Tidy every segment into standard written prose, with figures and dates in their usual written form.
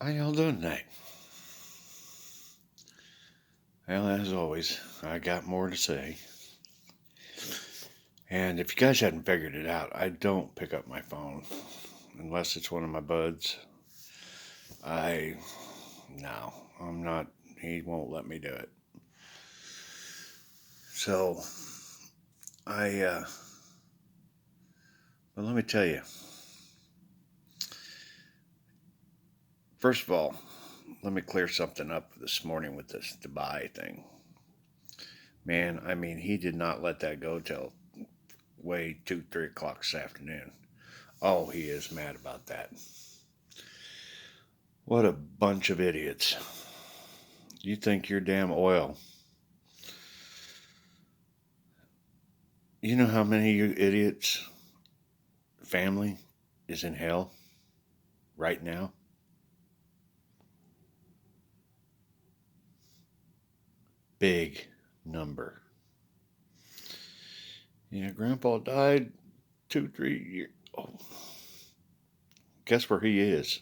How y'all doing tonight? Well, as always, I got more to say. And if you guys hadn't figured it out, I don't pick up my phone unless it's one of my buds. I, no, I'm not, he won't let me do it. So, I, well, let me tell you. First of all, let me clear something up this morning with this Dubai thing. Man, I mean, he did not let that go till way 2, 3 o'clock this afternoon. Oh, he is mad about that. What a bunch of idiots. You think your damn oil. You know how many of you idiots' family is in hell right now? Big number. Yeah, Grandpa died 2, 3 years. Oh, guess where he is?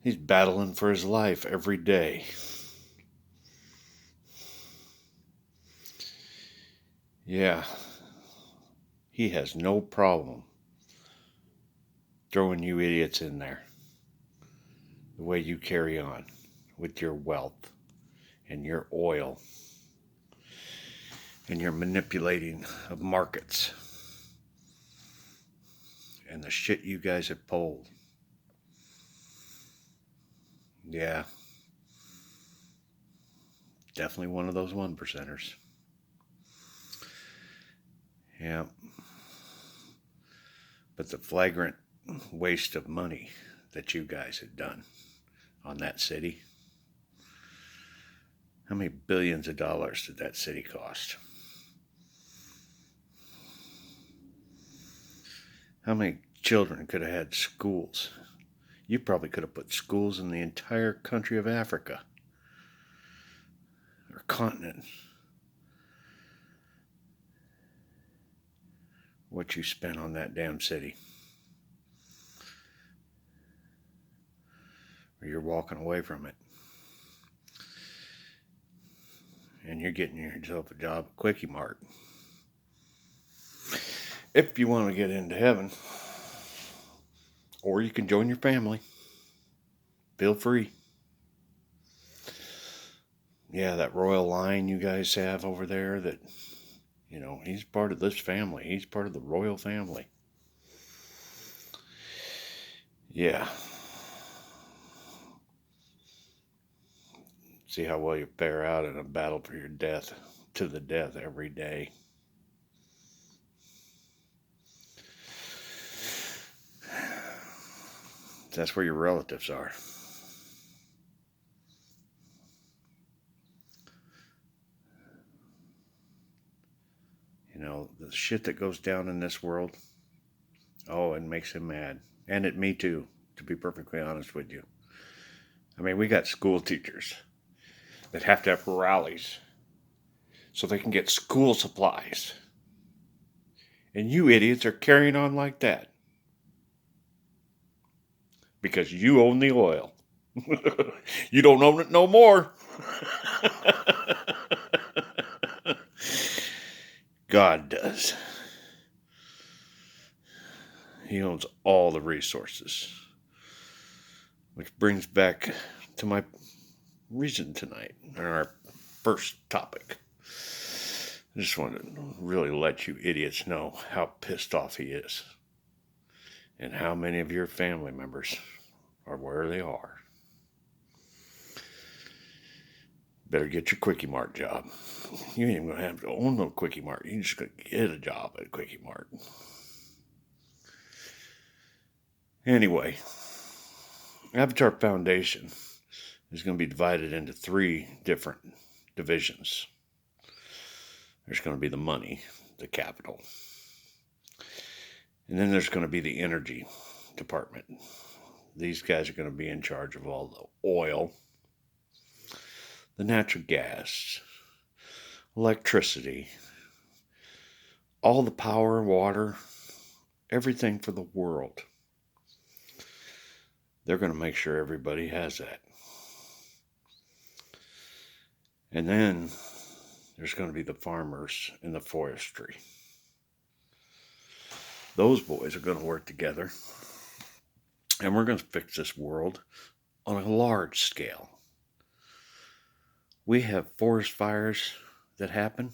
He's battling for his life every day. Yeah, he has no problem throwing you idiots in there the way you carry on with your wealth and your oil and your manipulating of markets and the shit you guys have pulled. Yeah, definitely one of those one percenters. Yeah, but the flagrant waste of money that you guys have done on that city. How many billions of dollars did that city cost? How many children could have had schools? You probably could have put schools in the entire country of Africa or continent. What you spent on that damn city. Or you're walking away from it. And you're getting yourself a job at Quickie Mart. If you want to get into heaven. Or you can join your family. Feel free. Yeah, that royal line you guys have over there that, you know, he's part of this family. He's part of the royal family. Yeah. See how well you fare out in a battle for your death to the death every day. That's where your relatives are. You know, the shit that goes down in this world, oh, it makes him mad. And me too, to be perfectly honest with you. I mean, we got school teachers that have to have rallies so they can get school supplies. And you idiots are carrying on like that because you own the oil. You don't own it no more. God does. He owns all the resources. Which brings back to my reason tonight, or our first topic. I just want to really let you idiots know how pissed off he is. And how many of your family members are where they are. Better get your Quickie Mart job. You ain't even going to have to own no Quickie Mart. You just going to get a job at Quickie Mart. Anyway, Avatar Foundation is going to be divided into 3 different divisions. There's going to be the money, the capital. And then there's going to be the energy department. These guys are going to be in charge of all the oil, the natural gas, electricity, all the power, water, everything for the world. They're going to make sure everybody has that. And then there's going to be the farmers and the forestry. Those boys are going to work together, and we're going to fix this world on a large scale. We have forest fires that happen.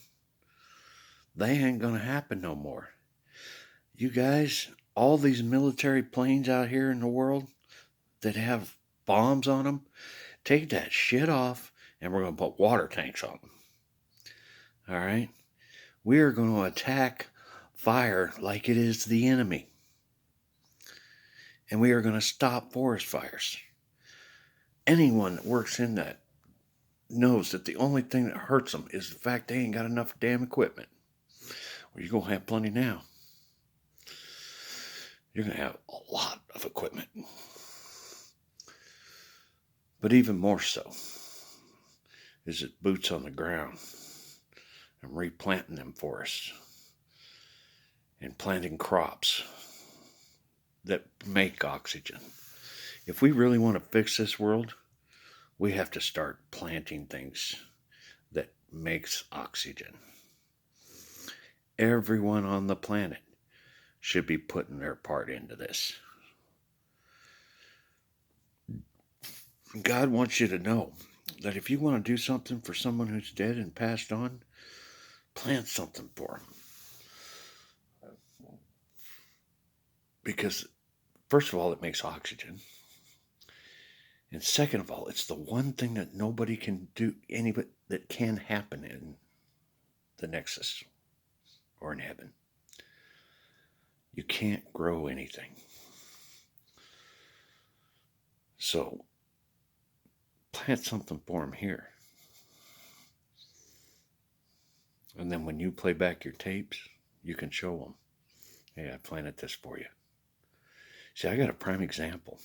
They ain't going to happen no more. You guys, all these military planes out here in the world that have bombs on them, take that shit off, and we're going to put water tanks on them. All right? We are going to attack fire like it is the enemy. And we are going to stop forest fires. Anyone that works in that knows that the only thing that hurts them is the fact they ain't got enough damn equipment. Well, you're going to have plenty now. You're going to have a lot of equipment. But even more so is it boots on the ground and replanting them forests and planting crops that make oxygen. If we really want to fix this world, we have to start planting things that makes oxygen. Everyone on the planet should be putting their part into this. God wants you to know that if you want to do something for someone who's dead and passed on, plant something for them. Because, first of all, it makes oxygen. And second of all, it's the one thing that nobody can do, anybody that can happen in the Nexus or in heaven. You can't grow anything. So, plant something for them here. And then when you play back your tapes, you can show them, hey, I planted this for you. See, I got a prime example.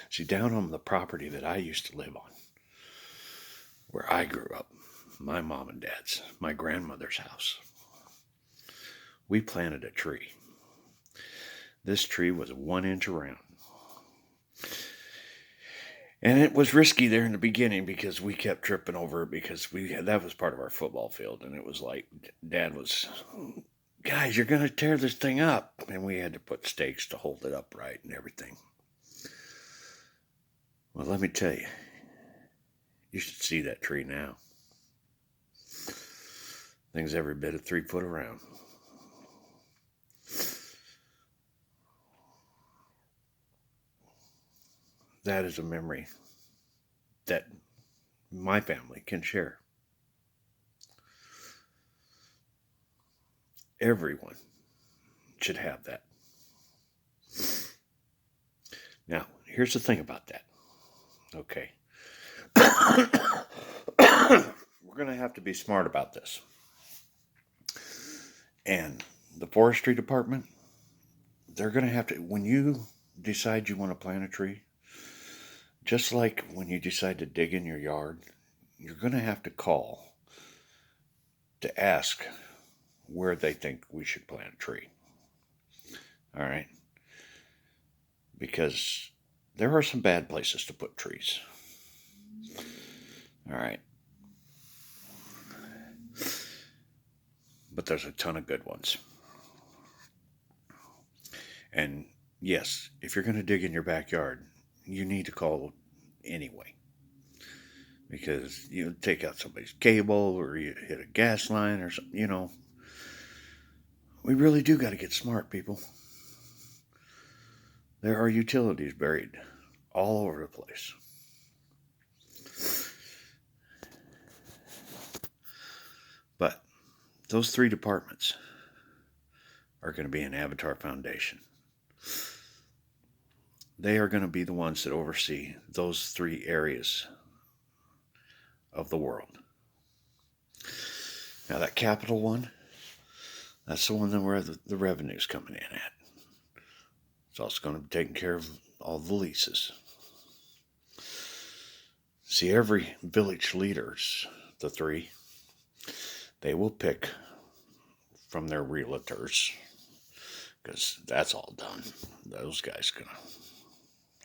See, down on the property that I used to live on, where I grew up, my mom and dad's, my grandmother's house, we planted a tree. This tree was 1 inch around. And it was risky there in the beginning because we kept tripping over it because that was part of our football field. And it was like, Dad was, guys, you're going to tear this thing up. And we had to put stakes to hold it upright and everything. Well, let me tell you, you should see that tree now. Thing's every bit of 3 foot around. That is a memory that my family can share. Everyone should have that. Now, here's the thing about that. Okay. We're going to have to be smart about this. And the forestry department, they're going to have to, when you decide you want to plant a tree, just like when you decide to dig in your yard, you're going to have to call to ask where they think we should plant a tree. All right? Because there are some bad places to put trees. All right. But there's a ton of good ones. And yes, if you're going to dig in your backyard, you need to call anyway. Because you take out somebody's cable or you hit a gas line or something, you know. We really do got to get smart, people. There are utilities buried all over the place. But those 3 departments are going to be an Avatar Foundation. They are going to be the ones that oversee those 3 areas of the world. Now that capital one, that's the one where the revenue's coming in at. It's also going to be taking care of all the leases. See, every village leaders, the 3, they will pick from their realtors, because that's all done. Those guys gonna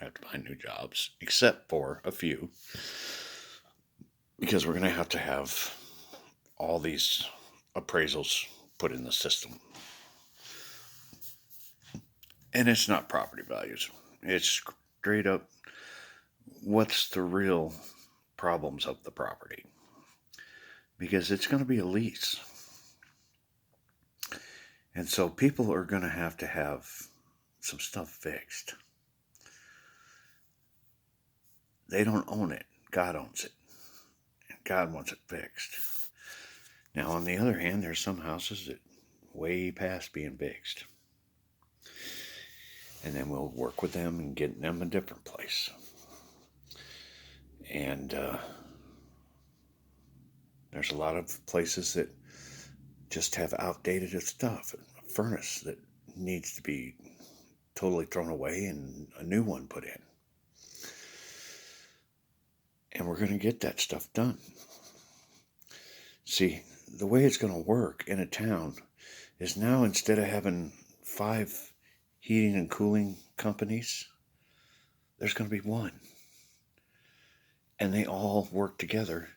have to find new jobs, except for a few, because we're going to have all these appraisals put in the system. And it's not property values. It's straight up what's the real problems of the property. Because it's going to be a lease. And so people are going to have some stuff fixed. They don't own it. God owns it. And God wants it fixed. Now, on the other hand, there's some houses that way past being fixed. And then we'll work with them and get them a different place. And there's a lot of places that just have outdated stuff. A furnace that needs to be totally thrown away and a new one put in. And we're going to get that stuff done. See, the way it's going to work in a town is now, instead of having 5 heating and cooling companies, there's going to be one. And they all work together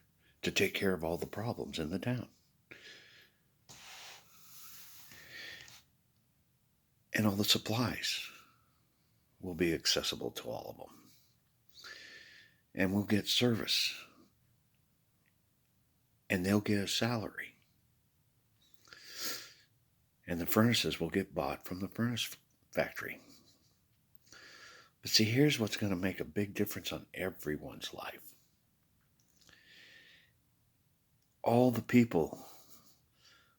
to take care of all the problems in the town. And all the supplies will be accessible to all of them. And we'll get service. And they'll get a salary. And the furnaces will get bought from the furnace factory. But see, here's what's going to make a big difference on everyone's life. All the people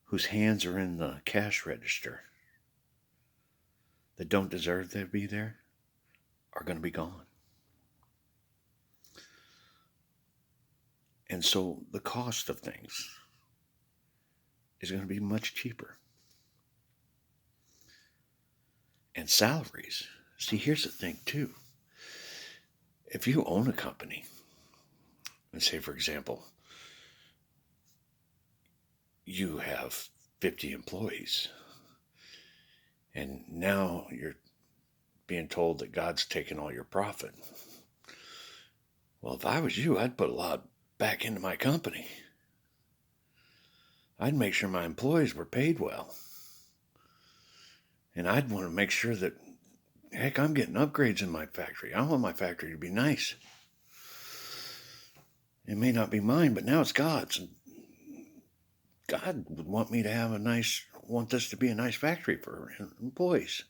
whose hands are in the cash register that don't deserve to be there are going to be gone. And so the cost of things is going to be much cheaper. And salaries. See, here's the thing too. If you own a company, let's say, for example, you have 50 employees, and now you're being told that God's taking all your profit. Well, if I was you, I'd put a lot back into my company. I'd make sure my employees were paid well. And I'd want to make sure that, heck, I'm getting upgrades in my factory. I want my factory to be nice. It may not be mine, but now it's God's. And God would want me to want this to be a nice factory for employees.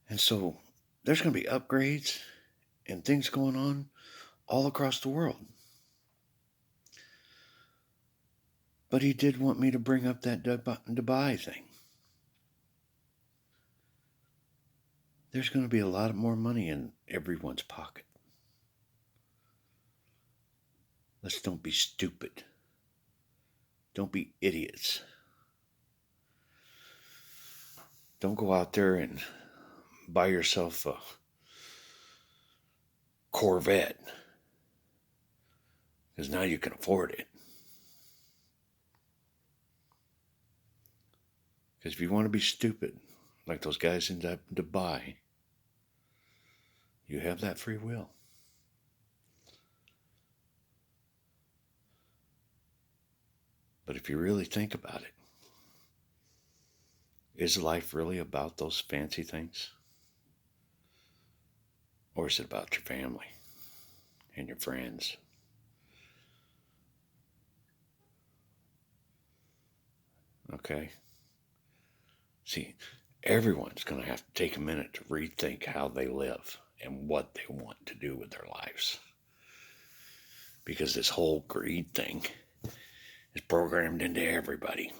And so there's going to be upgrades and things going on all across the world. But he did want me to bring up that Dubai thing. There's going to be a lot more money in everyone's pocket. Let's don't be stupid. Don't be idiots. Don't go out there and buy yourself a Corvette, because now you can afford it. Because if you want to be stupid, like those guys in Dubai, you have that free will. But if you really think about it, is life really about those fancy things? Or is it about your family and your friends? Okay? See, everyone's going to have to take a minute to rethink how they live and what they want to do with their lives. Because this whole greed thing is programmed into everybody.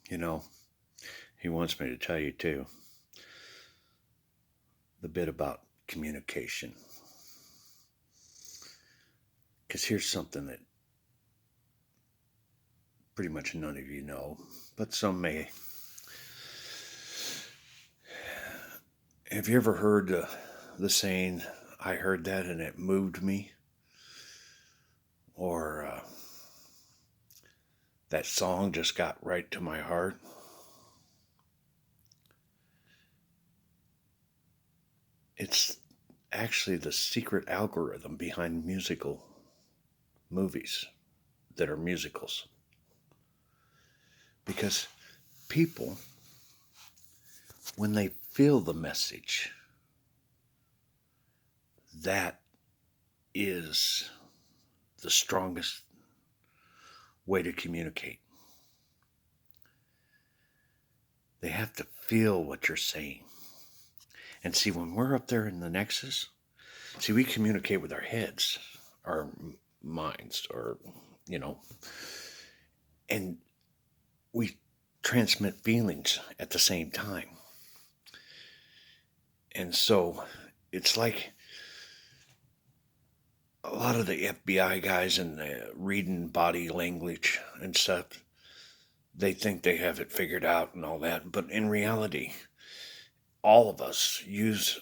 You know, he wants me to tell you too, the bit about communication. Because here's something that pretty much none of you know, but some may. Have you ever heard the saying, I heard that and it moved me? Or That song just got right to my heart. It's actually the secret algorithm behind musical movies that are musicals. Because people, when they feel the message, that is the strongest way to communicate. They have to feel what you're saying. And see, when we're up there in the nexus, see, we communicate with our heads, our minds, or, you know, and we transmit feelings at the same time. And so it's like a lot of the FBI guys and reading body language and stuff, they think they have it figured out and all that. But in reality, all of us use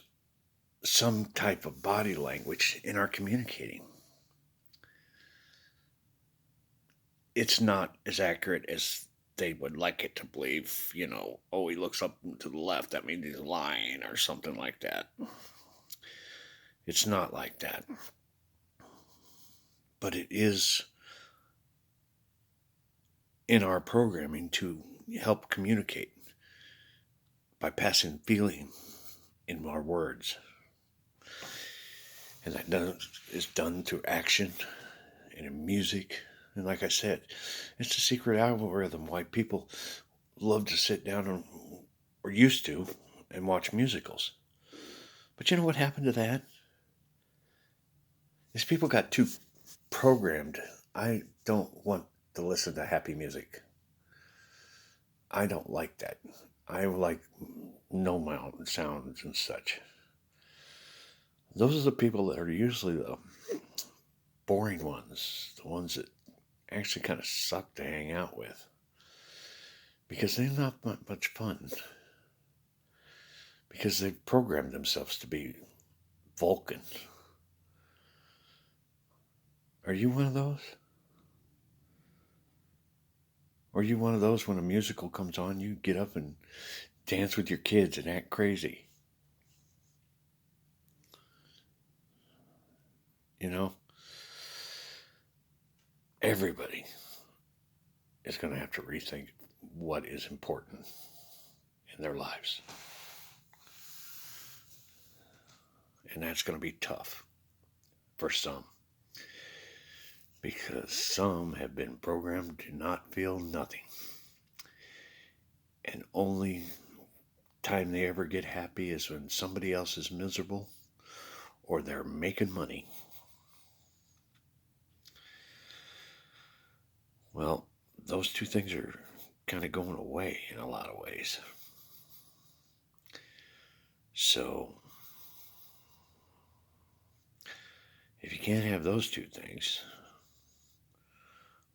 some type of body language in our communicating. It's not as accurate as they would like it to believe, oh, he looks up to the left, that means he's lying or something like that. It's not like that. But it is in our programming to help communicate by passing feeling in our words. And that is done through action and in music. And like I said, it's a secret algorithm why people love to sit down or used to and watch musicals. But you know what happened to that? Is people got too programmed. I don't want to listen to happy music. I don't like that. I like no mountain sounds and such. Those are the people that are usually the boring ones, the ones that actually kind of suck to hang out with, because they're not much fun, because they've programmed themselves to be Vulcan. Are you one of those? Or are you one of those when a musical comes on, you get up and dance with your kids and act crazy? You know? Everybody is going to have to rethink what is important in their lives. And that's going to be tough for some, because some have been programmed to not feel nothing. And only time they ever get happy is when somebody else is miserable or they're making money. Well, those two things are kind of going away in a lot of ways. So, if you can't have those two things,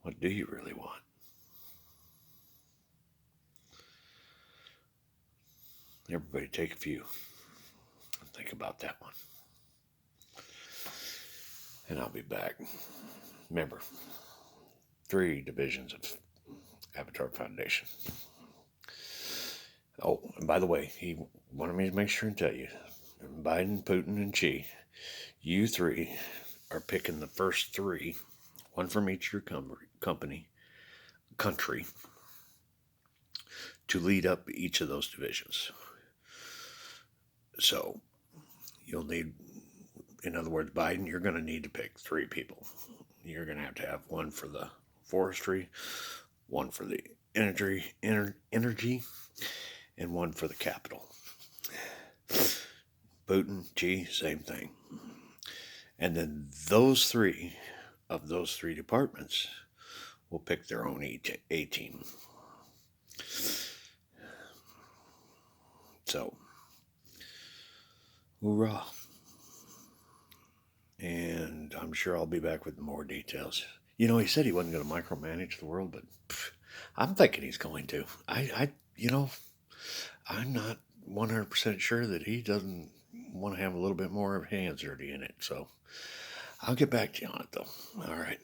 what do you really want? Everybody take a few and think about that one. And I'll be back. Remember, 3 divisions of Avatar Foundation. Oh, and by the way, he wanted me to make sure and tell you, Biden, Putin, and Xi, you 3 are picking the first 3, one from each of your country, to lead up each of those divisions. So, you'll need, in other words, Biden, you're going to need to pick 3 people. You're going to have one for the forestry, one for the energy, and one for the capital. Putin, Xi, same thing. And then those 3 of those 3 departments will pick their own A team. So, hoorah. And I'm sure I'll be back with more details. He said he wasn't going to micromanage the world, but I'm thinking he's going to. I'm not 100% sure that he doesn't want to have a little bit more of hands dirty in it. So I'll get back to you on it, though. All right.